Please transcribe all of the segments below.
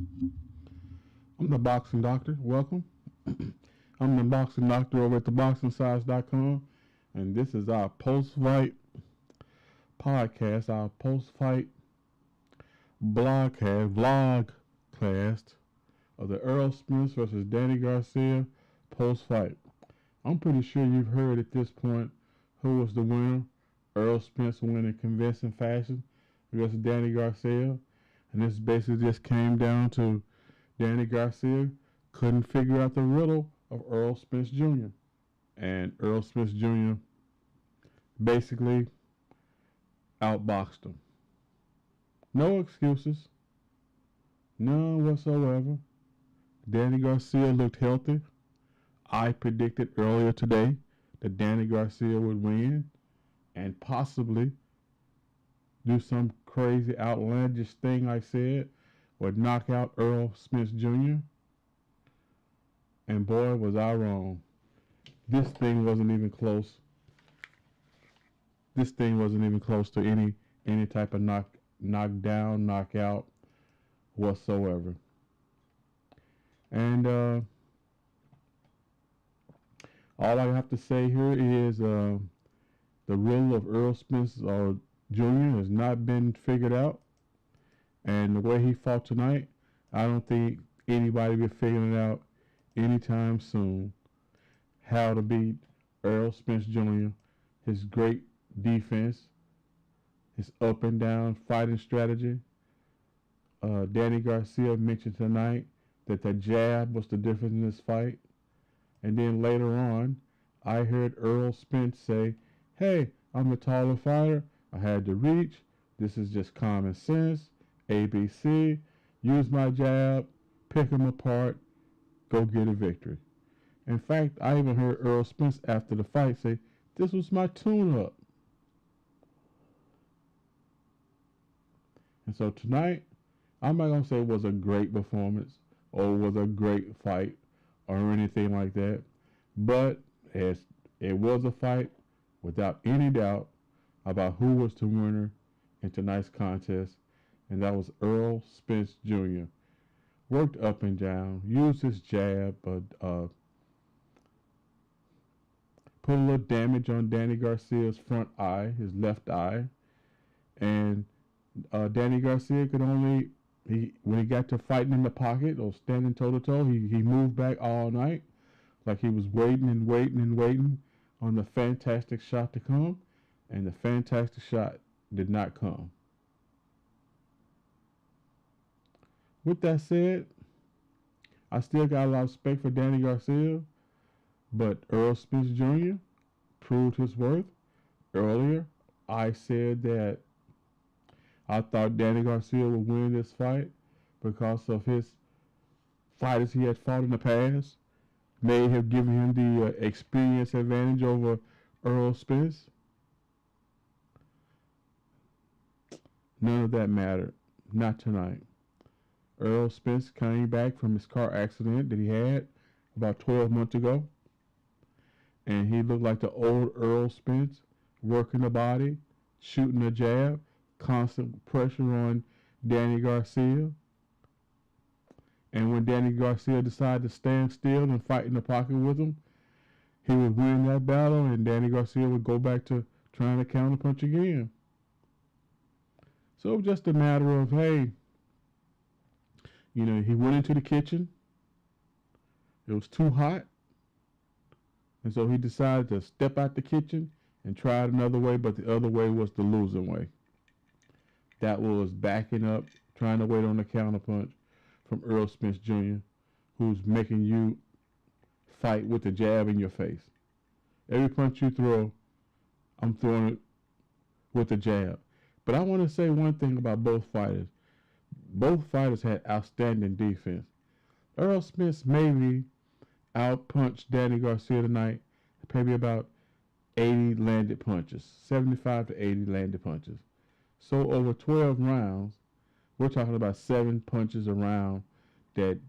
I'm the Boxing Doctor. Welcome. I'm the Boxing Doctor over at theboxingsize.com, and this is our post-fight podcast, our post-fight vlogcast of the Earl Spence versus Danny Garcia post-fight. I'm pretty sure you've heard at this point who was the winner. Earl Spence won in convincing fashion against Danny Garcia, and this basically just came down to Danny Garcia couldn't figure out the riddle of Earl Spence Jr. And Earl Spence Jr. basically outboxed him. No excuses. None whatsoever. Danny Garcia looked healthy. I predicted earlier today that Danny Garcia would win and possibly do some crazy outlandish thing I said would knock out Earl Spence Jr. And boy, was I wrong. This thing wasn't even close. This thing wasn't even close to any type of knockdown, knockout whatsoever. And all I have to say here is the riddle of Earl Spence Jr. has not been figured out. And the way he fought tonight, I don't think anybody will be figuring it out anytime soon. How to beat Earl Spence Jr., his great defense, his up and down fighting strategy. Danny Garcia mentioned tonight that the jab was the difference in this fight. And then later on, I heard Earl Spence say, "Hey, I'm a taller fighter. I had to reach. This is just common sense. ABC. Use my jab. Pick him apart. Go get a victory." In fact, I even heard Earl Spence after the fight say, "This was my tune-up." And so tonight, I'm not going to say it was a great performance or was a great fight or anything like that. But it was a fight without any doubt about who was the winner in tonight's contest. And that was Earl Spence Jr. Worked up and down, used his jab, but put a little damage on Danny Garcia's front eye, his left eye. And Danny Garcia could only, when he got to fighting in the pocket or standing toe to toe, he moved back all night like he was waiting and waiting and waiting on the fantastic shot to come. And the fantastic shot did not come. With that said, I still got a lot of respect for Danny Garcia, but Earl Spence Jr. proved his worth. Earlier, I said that I thought Danny Garcia would win this fight because of his fighters he had fought in the past. May have given him the experience advantage over Earl Spence. None of that mattered. Not tonight. Earl Spence came back from his car accident that he had about 12 months ago. And he looked like the old Earl Spence, working the body, shooting a jab, constant pressure on Danny Garcia. And when Danny Garcia decided to stand still and fight in the pocket with him, he would win that battle and Danny Garcia would go back to trying to counterpunch again. So it was just a matter of, hey, he went into the kitchen. It was too hot. And so he decided to step out the kitchen and try it another way, but the other way was the losing way. That was backing up, trying to wait on the counterpunch from Earl Spence Jr., who's making you fight with the jab in your face. Every punch you throw, I'm throwing it with the jab. But I want to say one thing about both fighters. Both fighters had outstanding defense. Earl Spence maybe outpunched Danny Garcia tonight, maybe about 80 landed punches, 75 to 80 landed punches. So over 12 rounds, we're talking about 7 punches a round that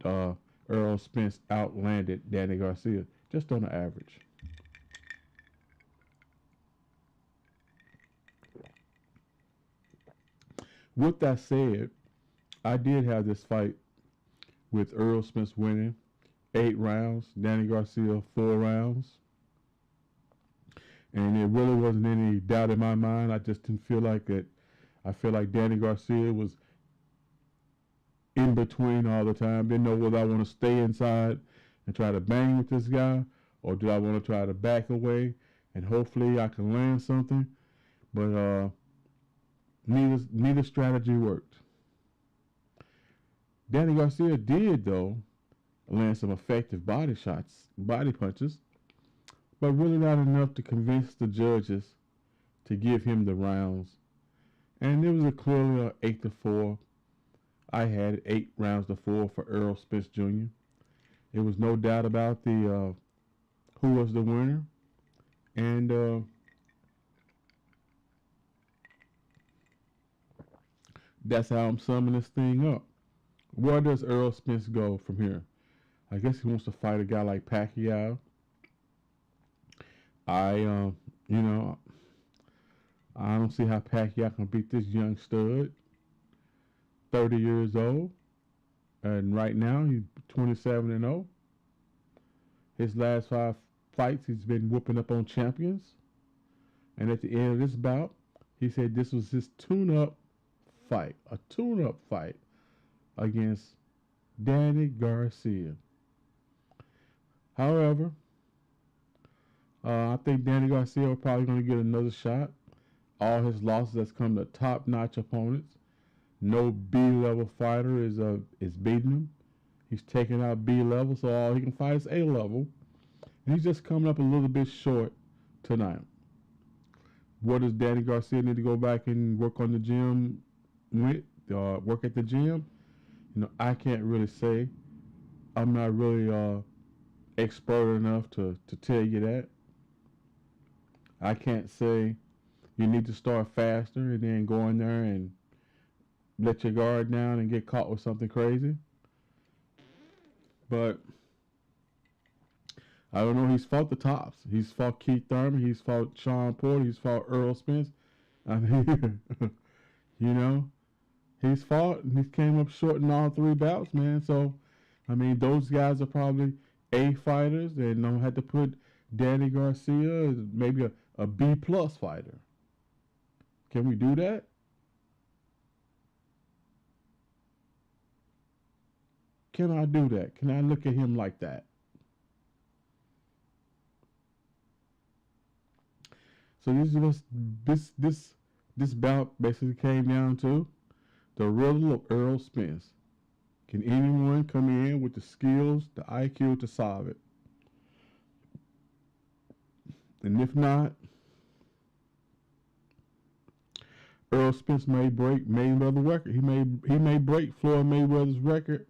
Earl Spence outlanded Danny Garcia, just on the average. With that said, I did have this fight with Earl Spence winning 8 rounds, Danny Garcia 4 rounds. And it really wasn't any doubt in my mind. I just didn't feel like it. I feel like Danny Garcia was in between all the time. Didn't know whether I want to stay inside and try to bang with this guy, or do I want to try to back away and hopefully I can land something. But neither strategy worked. Danny Garcia did, though, land some effective body shots, body punches, but really not enough to convince the judges to give him the rounds. And it was clearly an 8-4. I had 8 rounds to 4 for Earl Spence Jr. It was no doubt about the who was the winner, and that's how I'm summing this thing up. Where does Earl Spence go from here? I guess he wants to fight a guy like Pacquiao. I don't see how Pacquiao can beat this young stud, 30 years old, and right now he's 27-0. His last 5 fights, he's been whooping up on champions. And at the end of this bout, he said this was his tune-up fight, a tune-up fight against Danny Garcia. However, I think Danny Garcia is probably going to get another shot. All his losses has come to top-notch opponents. No B-level fighter is beating him. He's taking out B-level, so all he can fight is A-level. And he's just coming up a little bit short tonight. What does Danny Garcia need to go back and work on the gym with? Work at the gym? I can't really say. I'm not really expert enough to tell you that. I can't say you need to start faster and then go in there and let your guard down and get caught with something crazy. But I don't know. He's fought the tops. He's fought Keith Thurman. He's fought Sean Porter. He's fought Earl Spence. I mean, he's fought and he came up short in all 3 bouts, man. So, I mean, those guys are probably A fighters, and don't have to put Danny Garcia as maybe a B plus fighter. Can we do that? Can I do that? Can I look at him like that? So this bout basically came down to the riddle of Earl Spence. Can anyone come in with the skills, the IQ to solve it? And if not, Earl Spence may break Mayweather's record. He may break Floyd Mayweather's record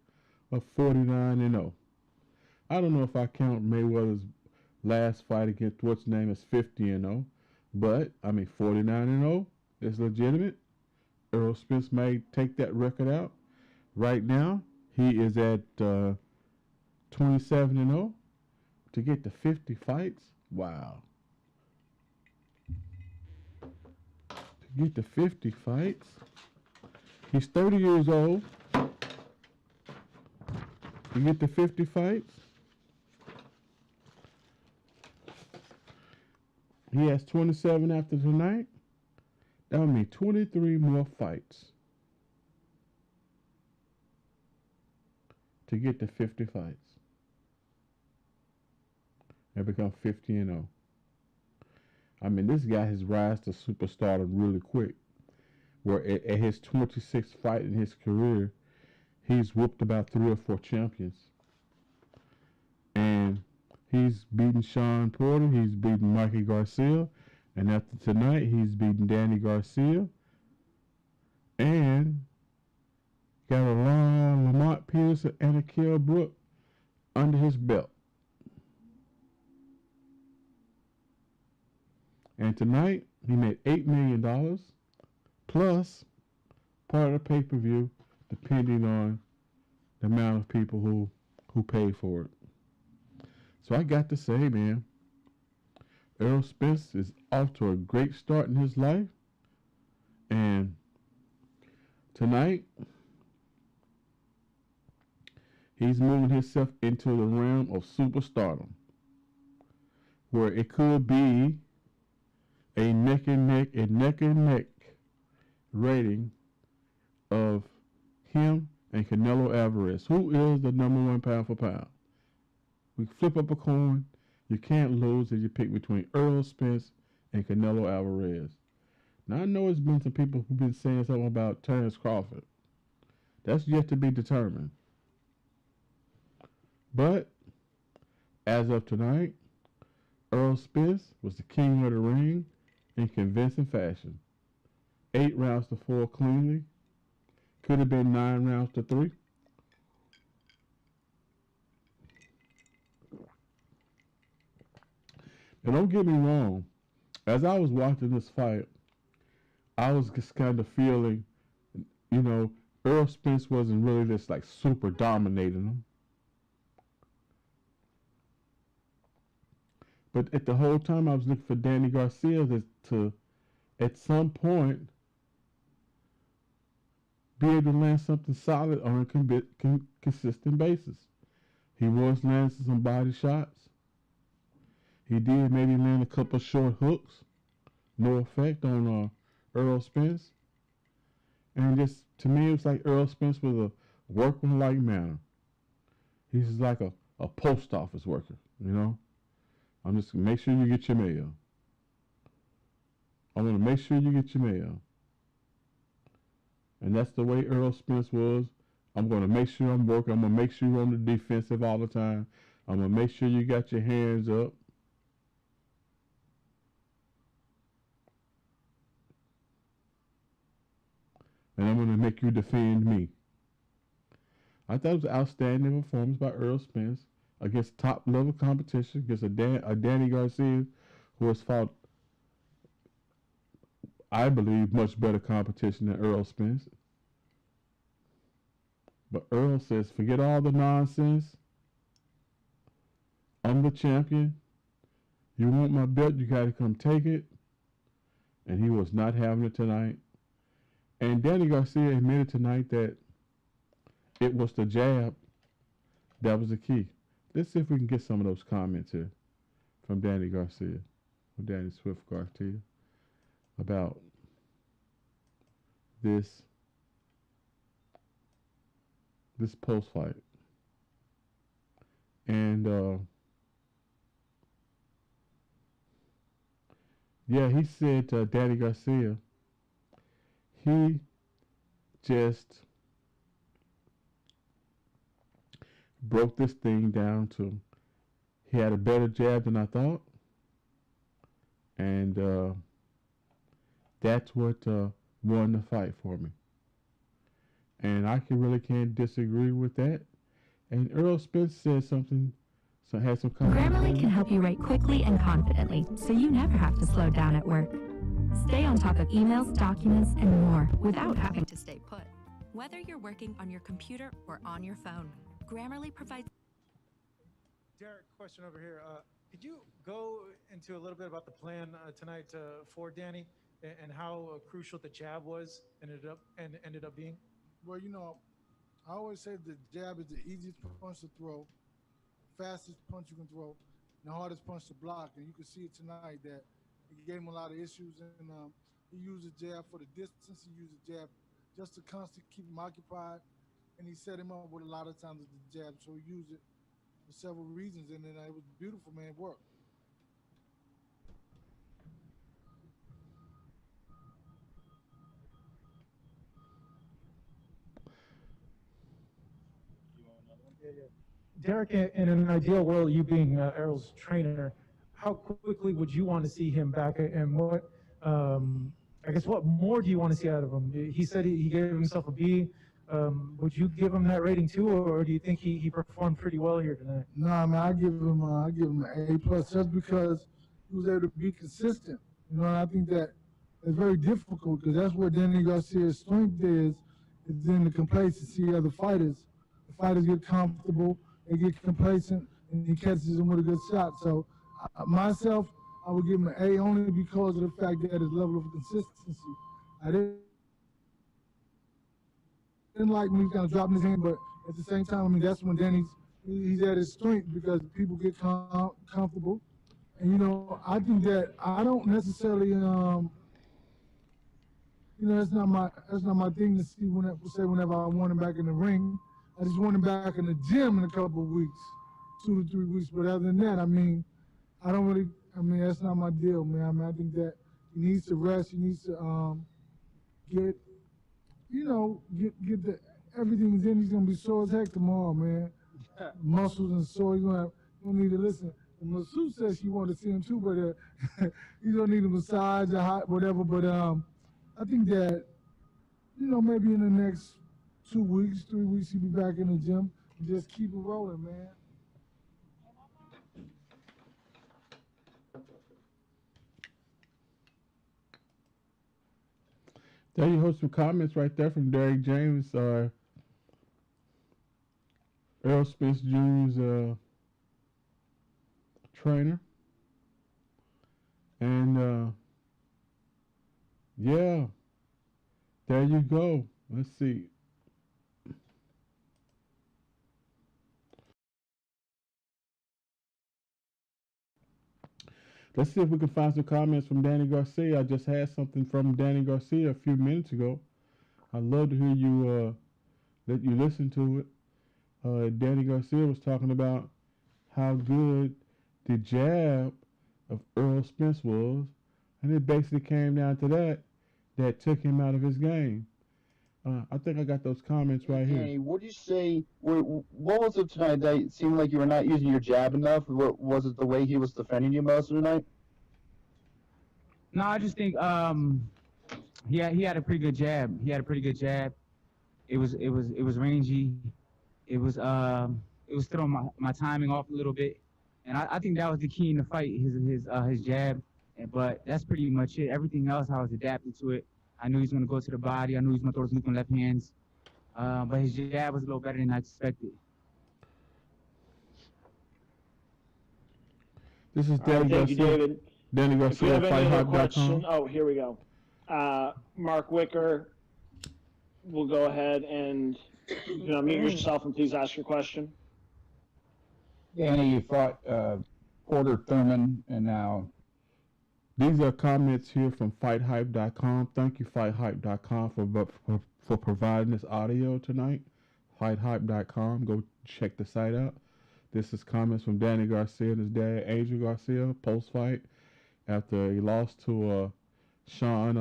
of 49-0. I don't know if I count Mayweather's last fight against what's name as 50-0, but I mean 49-0 is legitimate. Earl Spence may take that record out. Right now, he is at 27-0 to get to 50 fights. Wow. To get to 50 fights. He's 30 years old. To get to 50 fights. He has 27 after tonight. That would mean 23 more fights to get to 50 fights and become 50-0. I mean, this guy has rise to superstardom really quick. Where at his 26th fight in his career, he's whooped about 3 or 4 champions. And he's beaten Sean Porter, he's beaten Mikey Garcia, and after tonight, he's beaten Danny Garcia. And got a Lamont Peterson and a Kell Brook under his belt. And tonight, he made $8 million plus part of the pay-per-view, depending on the amount of people who pay for it. So I got to say, man, Earl Spence is off to a great start in his life. And tonight, He's moving himself into the realm of superstardom, where it could be a neck and neck rating of him and Canelo Alvarez. Who is the number one pound for pound? We flip up a coin. You can't lose if you pick between Earl Spence and Canelo Alvarez. Now I know there's been some people who've been saying something about Terence Crawford. That's yet to be determined. But as of tonight, Earl Spence was the king of the ring in convincing fashion. 8 rounds to 4 cleanly. Could have been 9 rounds to 3. And don't get me wrong, as I was watching this fight, I was just kind of feeling, you know, Earl Spence wasn't really just like super dominating him. But at the whole time, I was looking for Danny Garcia to at some point, be able to land something solid on a consistent basis. He was landing some body shots. He did maybe land a couple short hooks. No effect on Earl Spence. And just, to me, it was like Earl Spence was a workmanlike manner. He's like a post office worker, you know? I'm just make sure you get your mail. I want to make sure you get your mail. And that's the way Earl Spence was. I'm going to make sure I'm working. I'm going to make sure you're on the defensive all the time. I'm going to make sure you got your hands up. And I'm going to make you defend me. I thought it was an outstanding performance by Earl Spence against top level competition, against a Danny Garcia who has fought, I believe, much better competition than Earl Spence. But Earl says, forget all the nonsense. I'm the champion. You want my belt, you got to come take it. And he was not having it tonight. And Danny Garcia admitted tonight that it was the jab that was the key. Let's see if we can get some of those comments here from Danny Garcia, from Danny Swift Garcia, about this post fight. And yeah, he said Danny Garcia, he just broke this thing down to, he had a better jab than I thought, and that's what won the fight for me. And I really can't disagree with that. And Earl Spence said something, so had some comments. Grammarly can help you write quickly and confidently, so you never have to slow down at work. Stay on top of emails, documents, and more without having to stay put. Whether you're working on your computer or on your phone, Grammarly provides... Derek, question over here. Could you go into a little bit about the plan tonight for Danny and how crucial the jab was ended up being? Well, you know, I always say the jab is the easiest punch to throw, fastest punch you can throw, and the hardest punch to block. And you can see it tonight that he gave him a lot of issues, and he used the jab for the distance. He used the jab just to constantly keep him occupied, and he set him up with a lot of times with the jab. So he used it for several reasons, and then it was beautiful, man. It worked. Derek, in an ideal world, you being Errol's trainer, how quickly would you want to see him back, and what, I guess, what more do you want to see out of him? He said he gave himself a B. Would you give him that rating too, or do you think he performed pretty well here tonight? Nah, man, I give him an A+ just because he was able to be consistent. You know, and I think that it's very difficult because that's where Danny Garcia's strength is in the complacency of the fighters. The fighters get comfortable, they get complacent, and he catches them with a good shot. So myself, I would give him an A only because of the fact that his level of consistency. I didn't like when he was kind of dropping his hand, but at the same time, I mean, that's when Danny's he's at his strength because people get comfortable. And you know, I think that I don't necessarily, you know, that's not my thing to see say whenever I want him back in the ring. I just want him back in the gym in a couple of weeks, 2 to 3 weeks. But other than that, I mean, I don't really. I mean, that's not my deal, man. I mean, I think that he needs to rest. He needs to get, you know, get the everything's in. He's gonna be sore as heck tomorrow, man. Muscles and sore. He's gonna need to listen. The masseuse says she wanted to see him too, but he's gonna need a massage or hot whatever. But I think that, you know, maybe in the next 2 weeks, 3 weeks, he'll be back in the gym and just keep it rolling, man. There you heard some comments right there from Derek James, Earl Spence Jr.'s trainer. And yeah, there you go. Let's see. Let's see if we can find some comments from Danny Garcia. I just had something from Danny Garcia a few minutes ago. I'd love to hear you let you listen to it. Danny Garcia was talking about how good the jab of Earl Spence was, and it basically came down to that took him out of his game. I think I got those comments right here. Danny, what did you say? What was it tonight that it seemed like you were not using your jab enough? What was it, the way he was defending you most of the night? No, I just think he had a pretty good jab. He had a pretty good jab. It was rangy. It was throwing my timing off a little bit, and I think that was the key in the fight. His jab, but that's pretty much it. Everything else, I was adapting to it. I knew he was going to go to the body. I knew he was going to throw his loop on left hands. But his jab was a little better than I expected. This is Danny Garcia. Thank you, David. Danny Garcia, FightHub.com. Oh, here we go. Mark Wicker will go ahead and mute yourself and please ask your question. Danny, you fought Porter Thurman, and now these are comments here from FightHype.com. Thank you, FightHype.com, for providing this audio tonight. FightHype.com. Go check the site out. This is comments from Danny Garcia and his dad, Angel Garcia, post-fight after he lost to Sean,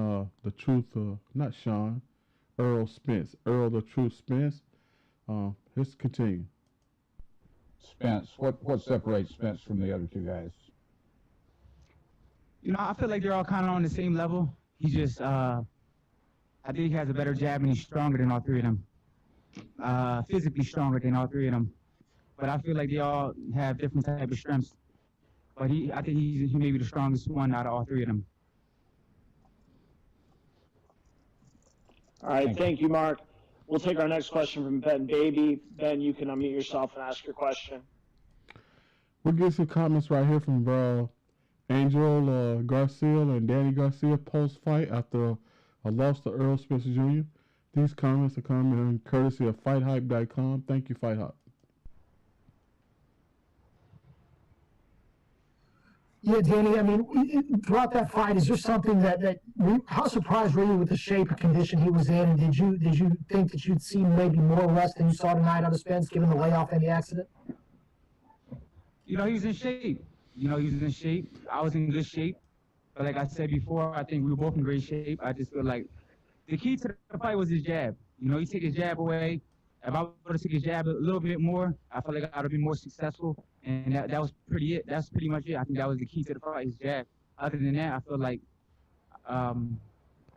Earl Spence. Earl the Truth Spence. Let's continue. Spence, what separates Spence from the other two guys? I feel like they're all kind of on the same level. He's just, I think he has a better jab and he's stronger than all three of them. Physically stronger than all three of them. But I feel like they all have different type of strengths. But I think he may be the strongest one out of all three of them. All right, thank you, Mark. We'll take our next question from Ben Baby. Ben, you can unmute yourself and ask your question. We'll get some comments right here from Angel Garcia and Danny Garcia post-fight after a loss to Earl Spence Jr. These comments are coming courtesy of FightHype.com. Thank you, FightHype. Yeah, Danny, I mean, throughout that fight, is there something how surprised were you with the shape and condition he was in? And did you think that you'd see maybe more rest than you saw tonight out of Spence, given the layoff and the accident? He was in shape. He was in shape. I was in good shape. But like I said before, I think we were both in great shape. I just feel like the key to the fight was his jab. He took his jab away. If I would have taken his jab a little bit more, I feel like I would have been more successful. And that was pretty it. That's pretty much it. I think that was the key to the fight, his jab. Other than that, I feel like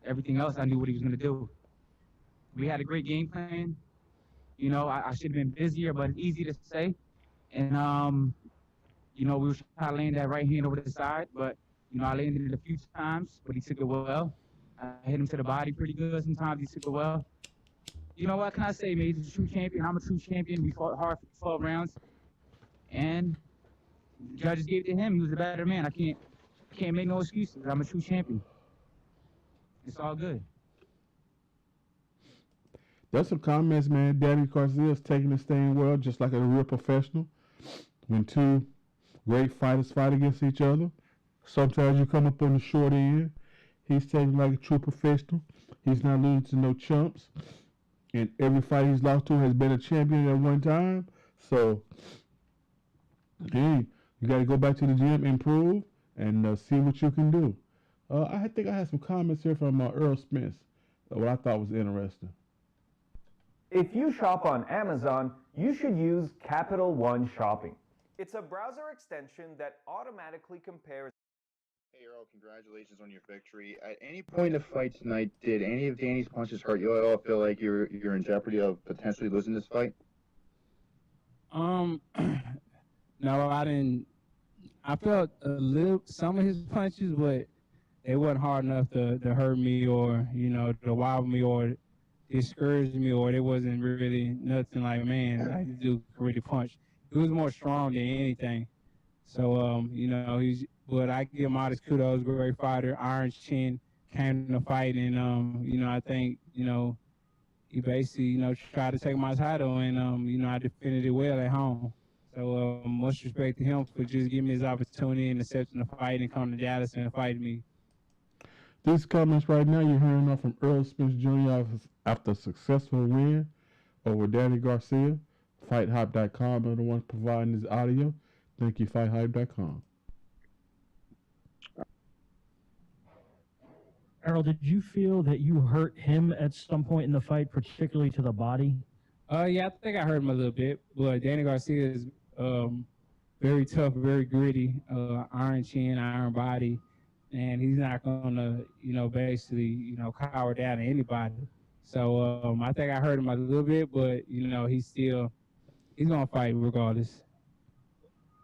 everything else, I knew what he was going to do. We had a great game plan. I should have been busier, but it's easy to say. And, we were trying to land that right hand over the side, but, I landed it a few times, but he took it well. I hit him to the body pretty good. Sometimes he took it well. What can I say, man? He's a true champion. I'm a true champion. We fought hard for 12 rounds. And the judges gave it to him. He was a better man. I can't make no excuses. I'm a true champion. It's all good. There's some comments, man. Danny Garcia is taking this thing well, just like a real professional. When two great fighters fight against each other, sometimes you come up on the short end. He's taking like a true professional. He's not losing to no chumps. And every fight he's lost to has been a champion at one time. So, hey, you got to go back to the gym, improve, and see what you can do. I think I had some comments here from Earl Spence, what I thought was interesting. If you shop on Amazon, you should use Capital One Shopping. It's a browser extension that automatically compares. Hey Earl, congratulations on your victory. At any point in the fight tonight, did any of Danny's punches hurt you at all? Feel like you're in jeopardy of potentially losing this fight? No, I didn't. I felt some of his punches, but they wasn't hard enough to hurt me or to wobble me or discourage me, or it wasn't really nothing like, man, I do really punch. He was more strong than anything. So but I give him all this kudos, great fighter, Iron Chin, came to fight, and I think he basically tried to take my title, and I defended it well at home. So much respect to him for just giving me his opportunity and accepting the fight and coming to Dallas and fighting me. These comments right now, you're hearing them from Earl Spence Jr. after a successful win over Danny Garcia. FightHype.com are the ones providing this audio. Thank you, FightHype.com. Errol, did you feel that you hurt him at some point in the fight, particularly to the body? Yeah, I think I hurt him a little bit, but Danny Garcia is very tough, very gritty, iron chin, iron body, and he's not gonna, basically, cower down to anybody. So I think I hurt him a little bit, but he's gonna fight regardless.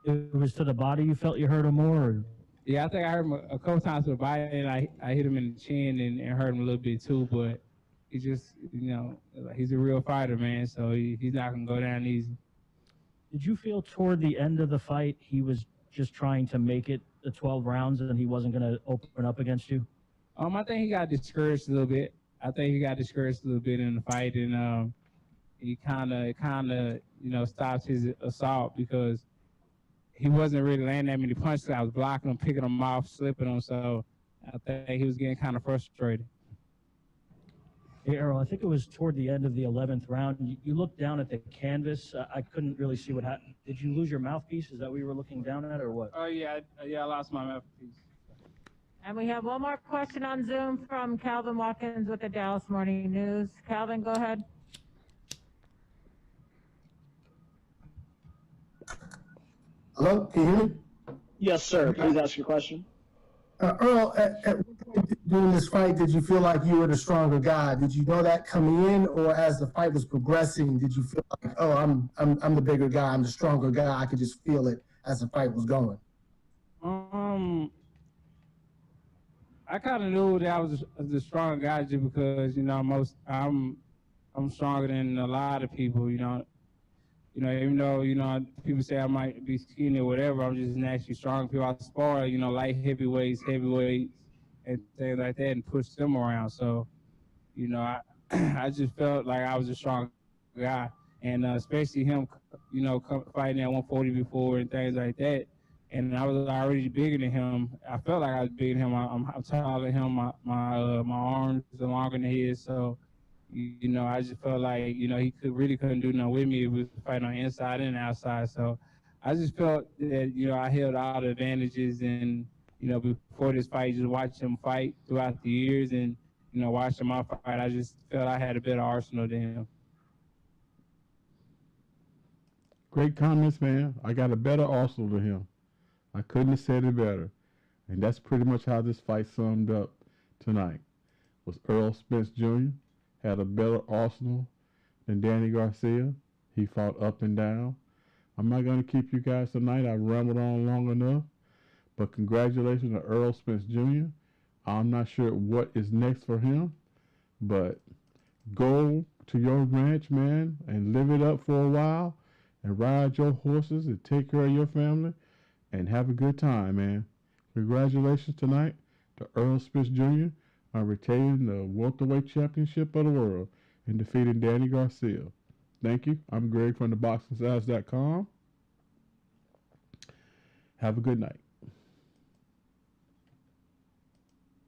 It was to the body you felt you hurt him more? Or? Yeah, I think I hurt him a couple times to the body, and I hit him in the chin and hurt him a little bit too, but he just, he's a real fighter, man, so he's not going to go down easy. Did you feel toward the end of the fight he was just trying to make it the 12 rounds and he wasn't going to open up against you? I think he got discouraged a little bit. I think he got discouraged a little bit in the fight, and he kind of stopped his assault because he wasn't really landing that many punches. I was blocking him, picking him off, slipping him, so I think he was getting kind of frustrated. Hey, Errol, I think it was toward the end of the 11th round. You looked down at the canvas. I couldn't really see what happened. Did you lose your mouthpiece? Is that what you were looking down at, or what? Oh, yeah, I lost my mouthpiece. And we have one more question on Zoom from Calvin Watkins with the Dallas Morning News. Calvin, go ahead. Hello, can you hear me? Yes, sir. Please ask your question. Earl, at what point during this fight did you feel like you were the stronger guy? Did you know that coming in, or as the fight was progressing, did you feel like, oh, I'm the bigger guy, I'm the stronger guy? I could just feel it as the fight was going. I kind of knew that I was the stronger guy just because I'm stronger than a lot of people. Even though, people say I might be skinny or whatever, I'm just naturally strong. People I spar, light heavyweights, and things like that, and push them around. So, I just felt like I was a strong guy. And especially him, fighting at 140 before and things like that. And I was already bigger than him. I felt like I was bigger than him. I'm taller than him. My arms are longer than his. So, I just felt like, he couldn't do nothing with me. It was fighting on the inside and outside. So I just felt that, I held all the advantages. And, before this fight, just watch him fight throughout the years and, watching my fight, I just felt I had a better arsenal than him. Great comments, man. I got a better arsenal than him. I couldn't have said it better. And that's pretty much how this fight summed up tonight. Was Earl Spence Jr. had a better arsenal than Danny Garcia. He fought up and down. I'm not going to keep you guys tonight. I rambled on long enough. But congratulations to Earl Spence Jr. I'm not sure what is next for him. But go to your ranch, man, and live it up for a while. And ride your horses and take care of your family. And have a good time, man. Congratulations tonight to Earl Spence Jr. on retaining the welterweight championship of the world. and defeating Danny Garcia. Thank you. I'm Greg from theboxingsize.com. Have a good night.